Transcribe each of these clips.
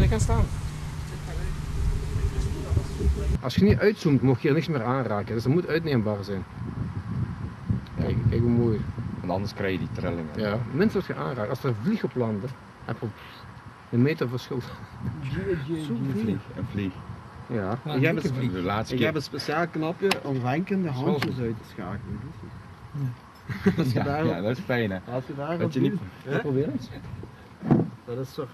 ik gaan staan? Als je niet uitzoomt, mocht je er niks meer aanraken. Dus dat moet uitneembaar zijn. Kijk, kijk hoe mooi. Want anders krijg je die trillingen. Ja, minstens als je aanraakt. Als er vliegen op landen, heb je een meter verschil. Een vlieg. Ja, Ik heb De laatste ik keer. heb een speciaal knopje om wenkende handjes uit te schakelen. Als je daar, Ja, dat is fijn hè. als je daar Dat je niet... probeer eens. dat is toch,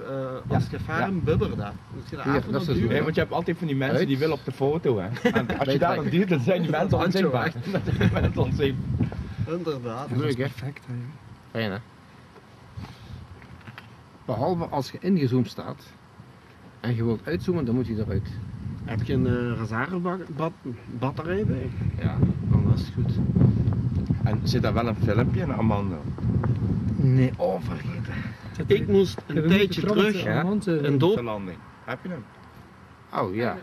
als je varen bibbert dat. Als je daar Ja, even dat is op zo. duwt, Nee, want je hebt altijd van die mensen Uit. die willen op de foto hè. En als je daar dan duwt, dan zijn die mensen onzichtbaar. Dan zijn die mensen onzichtbaar. inderdaad. Leuk hè? Perfect, hè. Fijn hè? Behalve als je ingezoomd staat en je wilt uitzoomen, dan moet je eruit. Heb je een reservebatterij bij? Ja, dan is het goed. En zit daar wel een filmpje in, Amanda? Nee, oh vergeten. Ik moest een tijdje terug een dood. De landing. Heb je hem? Oh ja.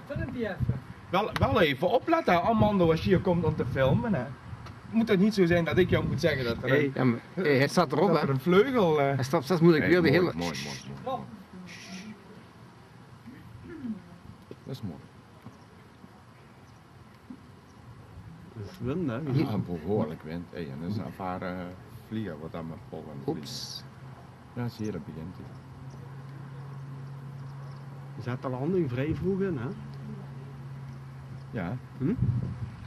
Wel even opletten, Amanda, als je hier komt om te filmen hè. Moet het niet zo zijn dat ik jou moet zeggen dat er, Hey. Ja, maar, hey, het staat erop dat hè. er een vleugel... Hij staat 6 moet ik weer de hele... Mooi. Dat is mooi. Dat is wind, hè? Hier. Ja, behoorlijk wind. Hey, en dat is een ervaren vlieger wat aan met pollen vliegen. Oeps. Ja, zie je, dat begint hij. Je zet de landing vrij vroeg in, hè? Ja. Hm?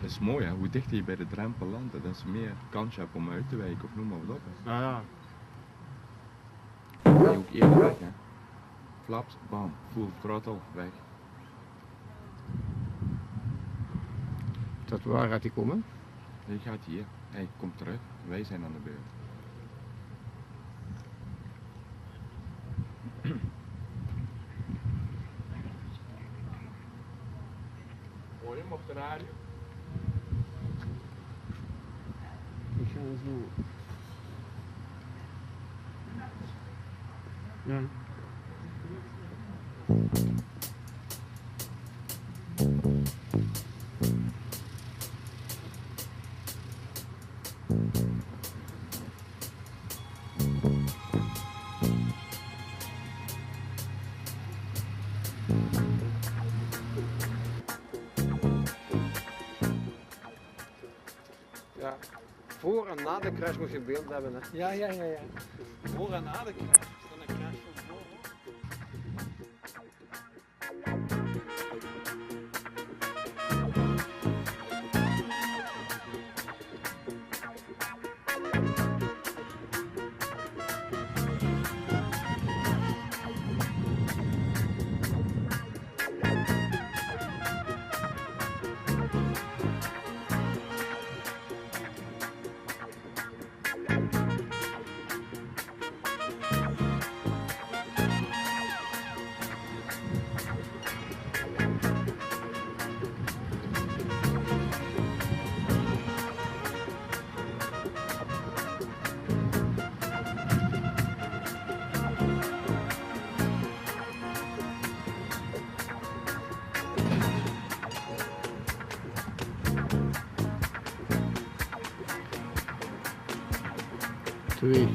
Dat is mooi hè, hoe dichter je bij de drempel landt, dat is meer kans hebt om uit te wijken of noem maar wat op. Hè. Ja, ja. Je ook eerder weg hè. Flaps, bam, full throttle, weg. Tot waar gaat hij komen? Je gaat hier, hij komt terug, wij zijn aan de beurt. Hoor je hem op de radio? Ik ga eens doen. Ja. Ja. Voor en na de crash moet je beeld hebben hè. Ja. Voor en na de crash. Is dat een crash van voor? Twee.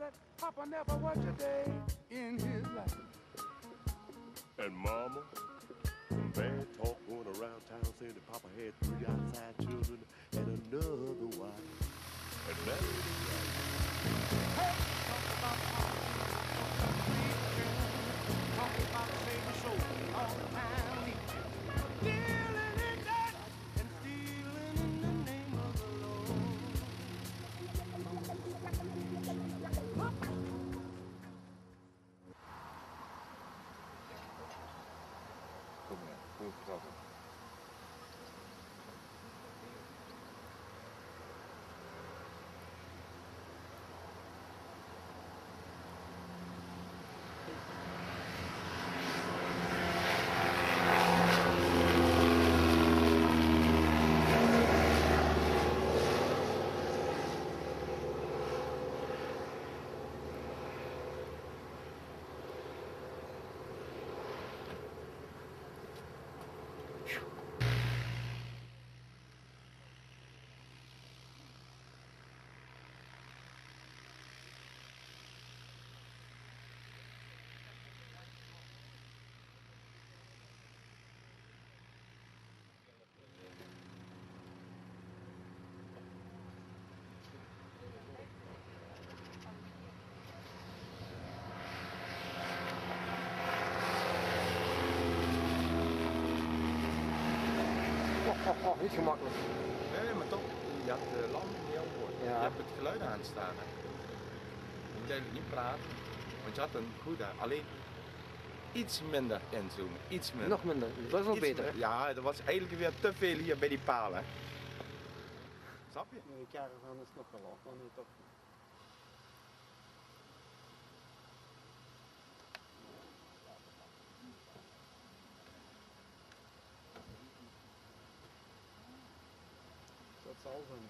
that Papa never worked a day in his life. And Mama, some bad talk going around town saying that Papa had 3 outside children and another wife. And that ain't right. Hey, talk about Papa, talk about the baby show all the time. Dealing in that and stealing in the name of the Lord. Goed, goed getrokken. Niet gemakkelijk. Nee, maar toch, je had de lamp niet aan boord. Ja. Je hebt het geluid aanstaan. Hè. Je moet eigenlijk niet praten, want je had een goede, alleen iets minder inzoomen, iets minder. Nog minder, dat is wel Iets beter hè? Ja, er was eigenlijk weer te veel hier bij die palen. Snap je? De caravan is nog wel af, dan is het toch. Dat zal zo niet.